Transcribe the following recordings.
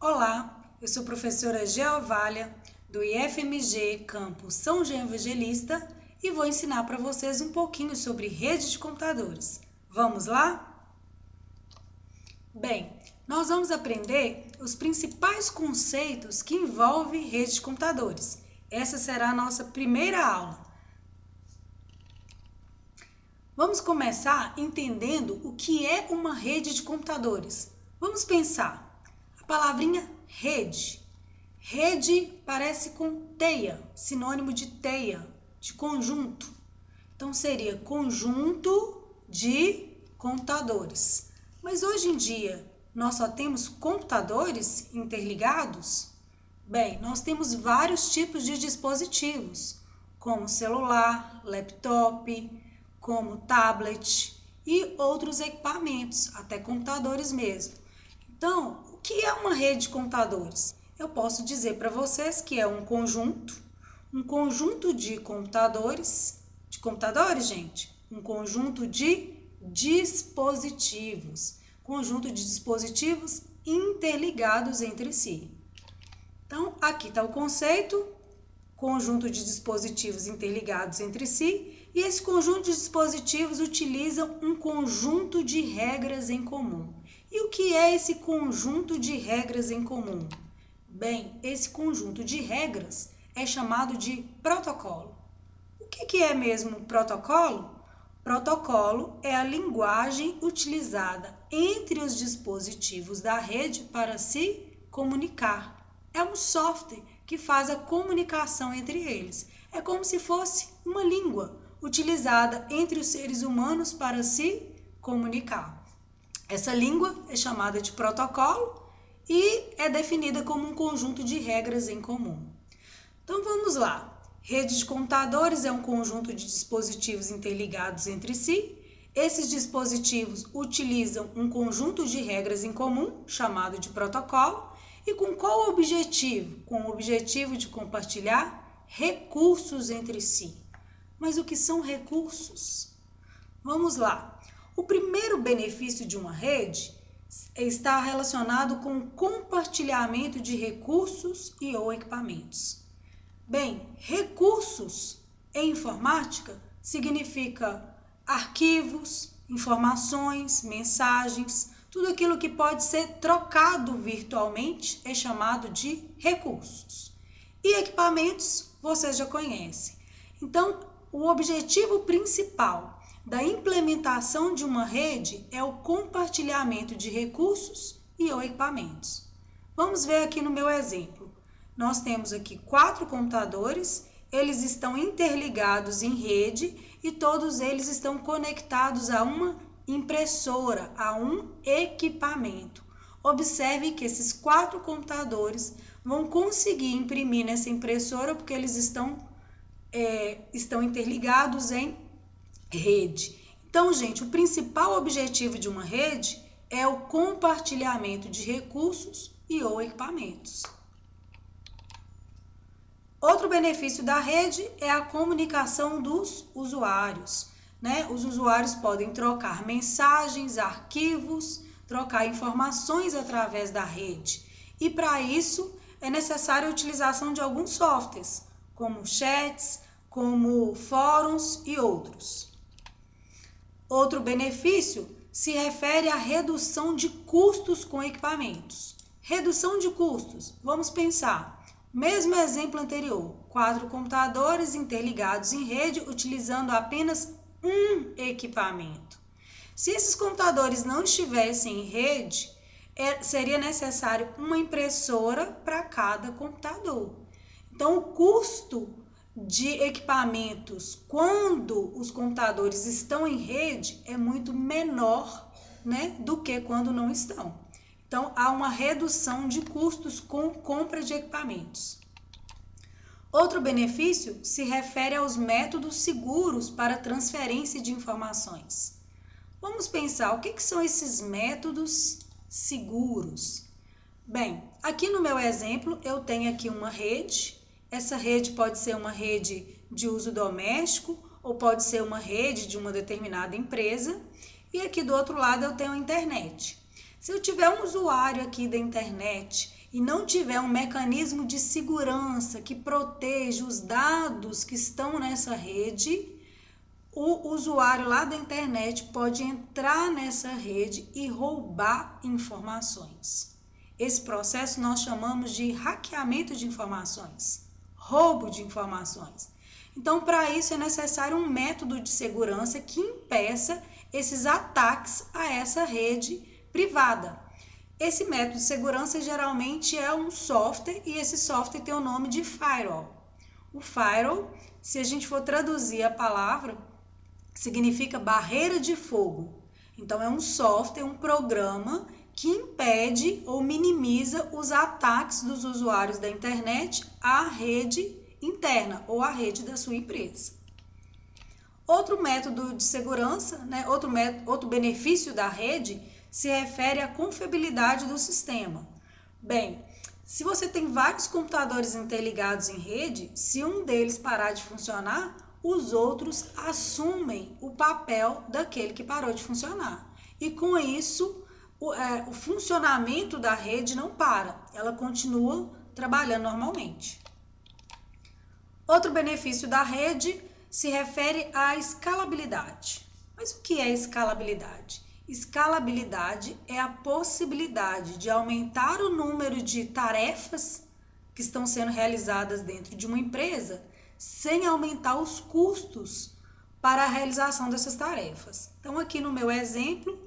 Olá, eu sou a professora Geovália do IFMG Campus São João Evangelista e vou ensinar para vocês um pouquinho sobre rede de computadores. Vamos lá? Bem, nós vamos aprender os principais conceitos que envolvem rede de computadores. Essa será a nossa primeira aula. Vamos começar entendendo o que é uma rede de computadores. Vamos pensar. A palavrinha rede. Rede parece com teia, sinônimo de teia, de conjunto. Então seria conjunto de computadores. Mas hoje em dia nós só temos computadores interligados? Bem, nós temos vários tipos de dispositivos, como celular, laptop, como tablet e outros equipamentos, até computadores mesmo. Então, o que é uma rede de computadores? Eu posso dizer para vocês que é um conjunto de computadores, gente, um conjunto de dispositivos interligados entre si. Então, aqui está o conceito, conjunto de dispositivos interligados entre si, e esse conjunto de dispositivos utilizam um conjunto de regras em comum. E o que é esse conjunto de regras em comum? Bem, esse conjunto de regras é chamado de protocolo. O que é mesmo protocolo? Protocolo é a linguagem utilizada entre os dispositivos da rede para se comunicar. É um software que faz a comunicação entre eles. É como se fosse uma língua utilizada entre os seres humanos para se comunicar. Essa língua é chamada de protocolo e é definida como um conjunto de regras em comum. Então vamos lá. Rede de computadores é um conjunto de dispositivos interligados entre si. Esses dispositivos utilizam um conjunto de regras em comum, chamado de protocolo. E com qual objetivo? Com o objetivo de compartilhar recursos entre si. Mas o que são recursos? Vamos lá. O primeiro benefício de uma rede está relacionado com o compartilhamento de recursos e ou equipamentos. Bem, recursos em informática significa arquivos, informações, mensagens, tudo aquilo que pode ser trocado virtualmente é chamado de recursos. E equipamentos vocês já conhecem. Então, o objetivo principal da implementação de uma rede é o compartilhamento de recursos e ou equipamentos. Vamos ver aqui no meu exemplo. Nós temos aqui 4 computadores, eles estão interligados em rede e todos eles estão conectados a uma impressora, a um equipamento. Observe que esses 4 computadores vão conseguir imprimir nessa impressora porque eles estão interligados em rede. Então, gente, o principal objetivo de uma rede é o compartilhamento de recursos e ou equipamentos. Outro benefício da rede é a comunicação dos usuários. Os usuários podem trocar mensagens, arquivos, trocar informações através da rede. E para isso é necessária a utilização de alguns softwares, como chats, como fóruns e outros. Outro benefício se refere à redução de custos com equipamentos. Redução de custos, vamos pensar. Mesmo exemplo anterior, 4 computadores interligados em rede utilizando apenas um equipamento. Se esses computadores não estivessem em rede, seria necessário uma impressora para cada computador. Então, o custo de equipamentos quando os computadores estão em rede é muito menor, do que quando não estão. Então, há uma redução de custos com compra de equipamentos. Outro benefício se refere aos métodos seguros para transferência de informações. Vamos pensar, o que são esses métodos seguros? Bem, aqui no meu exemplo, eu tenho aqui uma rede. Essa rede pode ser uma rede de uso doméstico ou pode ser uma rede de uma determinada empresa. E aqui do outro lado eu tenho a internet. Se eu tiver um usuário aqui da internet e não tiver um mecanismo de segurança que proteja os dados que estão nessa rede, o usuário lá da internet pode entrar nessa rede e roubar informações. Esse processo nós chamamos de hackeamento de informações, roubo de informações. Então, para isso é necessário um método de segurança que impeça esses ataques a essa rede privada. Esse método de segurança geralmente é um software e esse software tem o nome de firewall. O firewall, se a gente for traduzir a palavra, significa barreira de fogo. Então, é um software, um programa que impede ou minimiza os ataques dos usuários da internet à rede interna ou à rede da sua empresa. Outro método de segurança, outro benefício da rede se refere à confiabilidade do sistema. Bem, se você tem vários computadores interligados em rede, se um deles parar de funcionar, os outros assumem o papel daquele que parou de funcionar. E com isso, o funcionamento da rede não para, ela continua trabalhando normalmente. Outro benefício da rede se refere à escalabilidade. Mas o que é escalabilidade? Escalabilidade é a possibilidade de aumentar o número de tarefas que estão sendo realizadas dentro de uma empresa sem aumentar os custos para a realização dessas tarefas. Então, aqui no meu exemplo,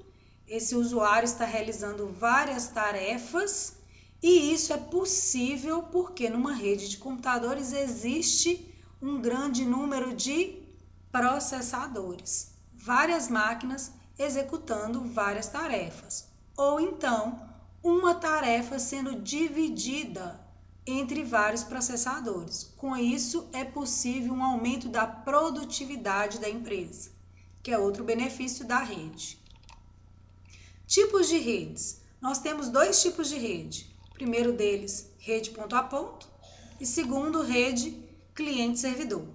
esse usuário está realizando várias tarefas e isso é possível porque numa rede de computadores existe um grande número de processadores, várias máquinas executando várias tarefas, ou então uma tarefa sendo dividida entre vários processadores. Com isso, é possível um aumento da produtividade da empresa, que é outro benefício da rede. Tipos de redes. Nós temos dois tipos de rede. O primeiro deles, rede ponto a ponto, e segundo, rede cliente-servidor. O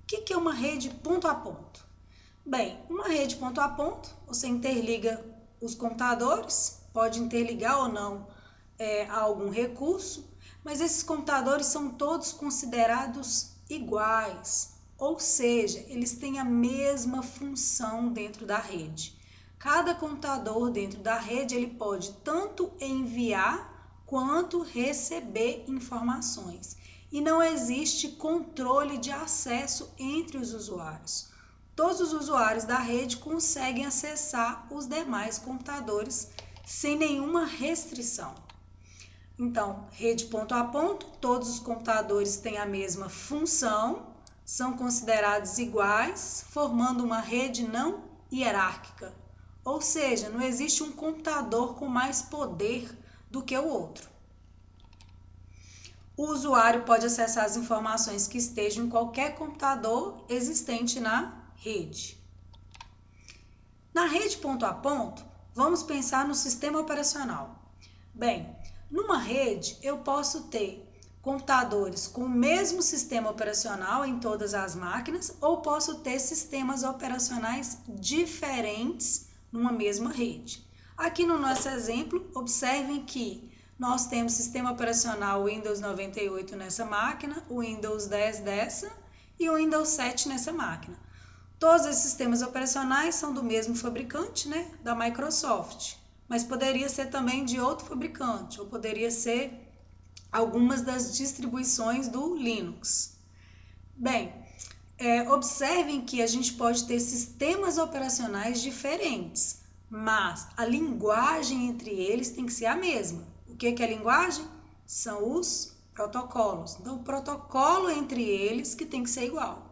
que é uma rede ponto a ponto? Bem, uma rede ponto a ponto, você interliga os computadores, pode interligar ou não a algum recurso, mas esses computadores são todos considerados iguais, ou seja, eles têm a mesma função dentro da rede. Cada computador dentro da rede ele pode tanto enviar quanto receber informações. E não existe controle de acesso entre os usuários. Todos os usuários da rede conseguem acessar os demais computadores sem nenhuma restrição. Então, rede ponto a ponto, todos os computadores têm a mesma função, são considerados iguais, formando uma rede não hierárquica. Ou seja, não existe um computador com mais poder do que o outro. O usuário pode acessar as informações que estejam em qualquer computador existente na rede. Na rede ponto a ponto, vamos pensar no sistema operacional. Bem, numa rede eu posso ter computadores com o mesmo sistema operacional em todas as máquinas ou posso ter sistemas operacionais diferentes numa mesma rede. Aqui no nosso exemplo, observem que nós temos sistema operacional Windows 98 nessa máquina, o Windows 10 dessa e o Windows 7 nessa máquina. Todos esses sistemas operacionais são do mesmo fabricante, da Microsoft, mas poderia ser também de outro fabricante, ou poderia ser algumas das distribuições do Linux. Bem, observem que a gente pode ter sistemas operacionais diferentes, mas a linguagem entre eles tem que ser a mesma. O que é a linguagem? São os protocolos. Então, o protocolo entre eles que tem que ser igual.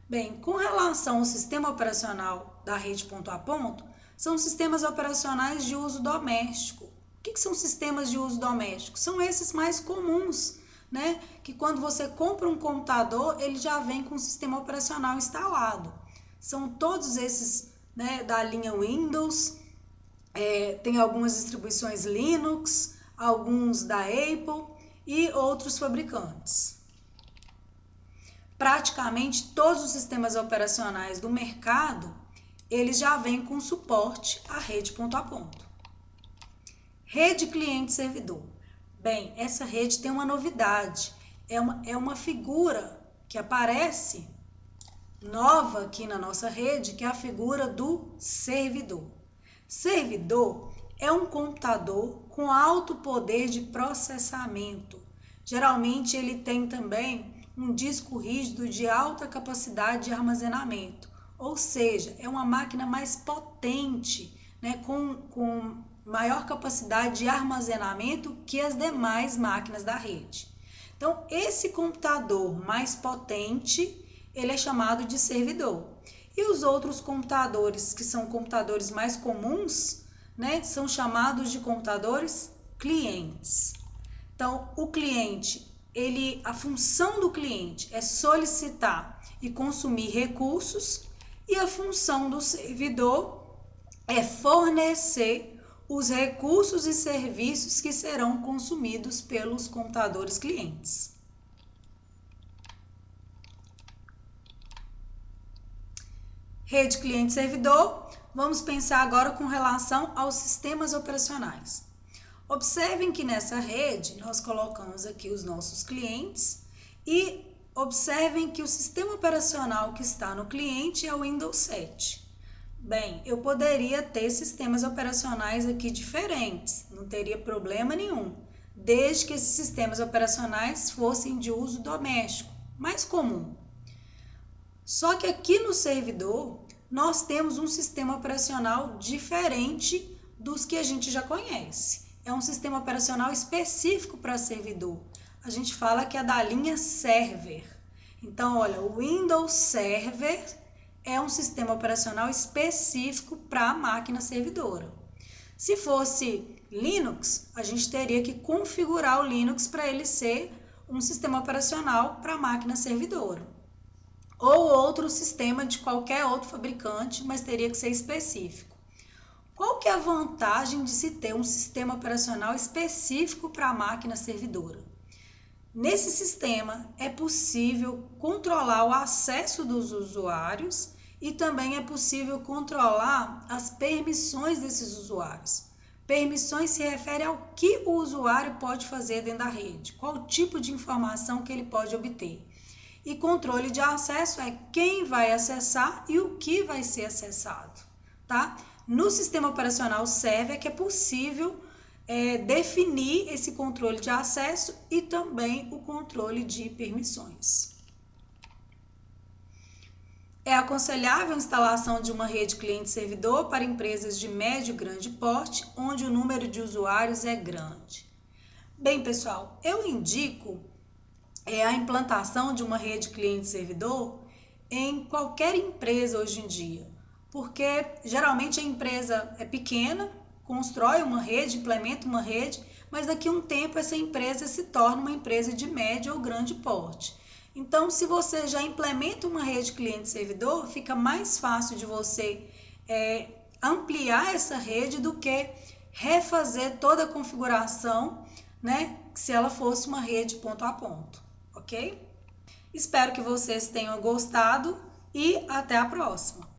Bem, com relação ao sistema operacional da rede ponto a ponto, são sistemas operacionais de uso doméstico. O que são sistemas de uso doméstico? São esses mais comuns, que quando você compra um computador, ele já vem com o sistema operacional instalado. São todos esses da linha Windows, tem algumas distribuições Linux, alguns da Apple e outros fabricantes. Praticamente todos os sistemas operacionais do mercado, eles já vêm com suporte à rede ponto a ponto. Rede cliente-servidor. Bem, essa rede tem uma novidade. É uma figura que aparece nova aqui na nossa rede, que é a figura do servidor. Servidor é um computador com alto poder de processamento. Geralmente ele tem também um disco rígido de alta capacidade de armazenamento, ou seja, é uma máquina mais potente, né, com maior capacidade de armazenamento que as demais máquinas da rede. Então, esse computador mais potente, ele é chamado de servidor. E os outros computadores, que são computadores mais comuns, né, são chamados de computadores clientes. Então, o cliente, a função do cliente é solicitar e consumir recursos, e a função do servidor é fornecer os recursos e serviços que serão consumidos pelos computadores clientes. Rede cliente-servidor, vamos pensar agora com relação aos sistemas operacionais. Observem que nessa rede nós colocamos aqui os nossos clientes e observem que o sistema operacional que está no cliente é o Windows 7. Bem, eu poderia ter sistemas operacionais aqui diferentes, não teria problema nenhum, desde que esses sistemas operacionais fossem de uso doméstico, mais comum. Só que aqui no servidor, nós temos um sistema operacional diferente dos que a gente já conhece. É um sistema operacional específico para servidor. A gente fala que é da linha Server. Então, olha, o Windows Server é um sistema operacional específico para a máquina servidora. Se fosse Linux, a gente teria que configurar o Linux para ele ser um sistema operacional para a máquina servidora. Ou outro sistema de qualquer outro fabricante, mas teria que ser específico. Qual que é a vantagem de se ter um sistema operacional específico para a máquina servidora? Nesse sistema é possível controlar o acesso dos usuários e também é possível controlar as permissões desses usuários. Permissões se refere ao que o usuário pode fazer dentro da rede, qual tipo de informação que ele pode obter. E controle de acesso é quem vai acessar e o que vai ser acessado, tá? No sistema operacional Server é que é possível definir esse controle de acesso e também o controle de permissões. É aconselhável a instalação de uma rede cliente-servidor para empresas de médio e grande porte, onde o número de usuários é grande. Bem, pessoal, eu indico a implantação de uma rede cliente-servidor em qualquer empresa hoje em dia, porque geralmente a empresa é pequena, constrói uma rede, implementa uma rede, mas daqui a um tempo essa empresa se torna uma empresa de médio ou grande porte. Então, se você já implementa uma rede cliente-servidor, fica mais fácil de você ampliar essa rede do que refazer toda a configuração, né, se ela fosse uma rede ponto a ponto, ok? Espero que vocês tenham gostado e até a próxima!